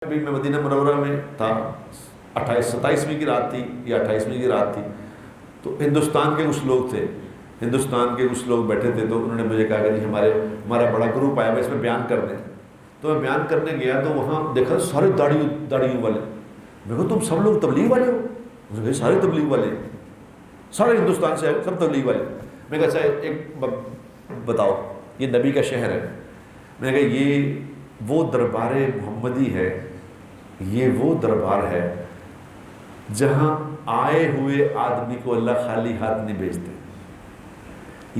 ابھی میں مدینہ منورہ میں تھا، 27ویں کی رات تھی یا 28ویں کی رات تھی، تو ہندوستان کے کچھ لوگ تھے، ہندوستان کے کچھ لوگ بیٹھے تھے، تو انہوں نے مجھے کہا کہ جی ہمارا بڑا گروپ آیا ہوا اس میں بیان کر دیں۔ تو میں بیان کرنے گیا تو وہاں دیکھا سارے داڑھیوں والے۔ میں کہا تم سب لوگ تبلیغ والے ہو؟ انہوں نے کہا سارے تبلیغ والے، سارے ہندوستان سے سب تبلیغ والے۔ میں کہا اچھا ایک بتاؤ، یہ نبی کا شہر ہے، میں نے کہا یہ وہ دربار محمدی ہے، یہ وہ دربار ہے جہاں آئے ہوئے آدمی کو اللہ خالی ہاتھ نہیں بھیجتے،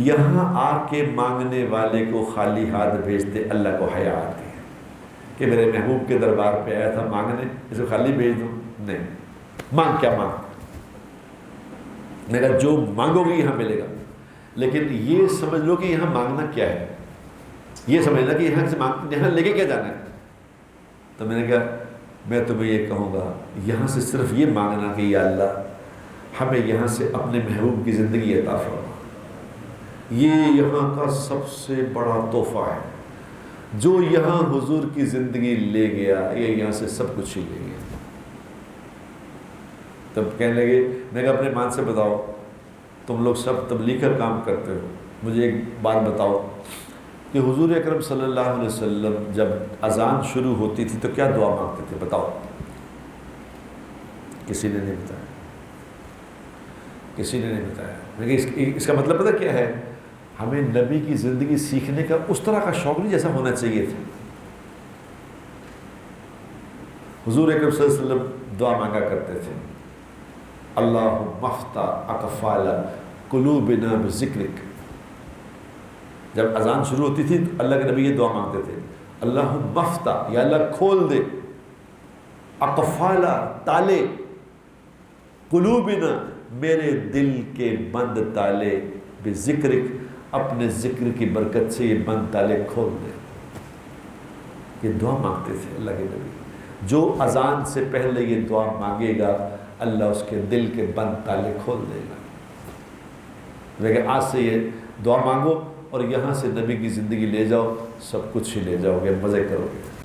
یہاں آ کے مانگنے والے کو خالی ہاتھ بھیجتے اللہ کو حیا آتی ہے کہ میرے محبوب کے دربار پہ آیا تھا مانگنے، اسے خالی بھیج دوں؟ نہیں، مانگ کیا مانگ، میں کہا جو مانگو گے یہاں ملے گا، لیکن یہ سمجھ لو کہ یہاں مانگنا کیا ہے، یہ سمجھنا کہ یہاں لے کے کیا جانا ہے۔ تو میں نے کہا میں تمہیں یہ کہوں گا یہاں سے صرف یہ مانگنا کہ یا اللہ ہمیں یہاں سے اپنے محبوب کی زندگی عطا فرما، یہ یہاں کا سب سے بڑا تحفہ ہے، جو یہاں حضور کی زندگی لے گیا یہ یہاں سے سب کچھ ہی لے گیا۔ تب کہنے لگے، میں کہا اپنے مان سے بتاؤ، تم لوگ سب تبلیغ کا کام کرتے ہو، مجھے ایک بات بتاؤ کہ حضور اکرم صلی اللہ علیہ وسلم جب اذان شروع ہوتی تھی تو کیا دعا مانگتے تھے؟ بتاؤ۔ کسی نے نہیں بتایا، کسی نے نہیں بتایا۔ لیکن اس کا مطلب پتہ کیا ہے؟ ہمیں نبی کی زندگی سیکھنے کا اس طرح کا شوق نہیں جیسا ہونا چاہیے تھا۔ حضور اکرم صلی اللہ علیہ وسلم دعا مانگا کرتے تھے، اللہم افتح اقفال قلوبنا بذکرک۔ جب اذان شروع ہوتی تھی تو اللہ کے نبی یہ دعا مانگتے تھے، اللہم افتح، یا اللہ کھول دے، اقفال تالے، قلوبنا میرے دل کے بند تالے، بذکرک اپنے ذکر کی برکت سے یہ بند تالے کھول دے۔ یہ دعا مانگتے تھے اللہ کے نبی، جو اذان سے پہلے یہ دعا مانگے گا اللہ اس کے دل کے بند تالے کھول دے گا۔ لیکن آج سے یہ دعا مانگو اور یہاں سے نبی کی زندگی لے جاؤ، سب کچھ ہی لے جاؤ گے، مزے کرو گے۔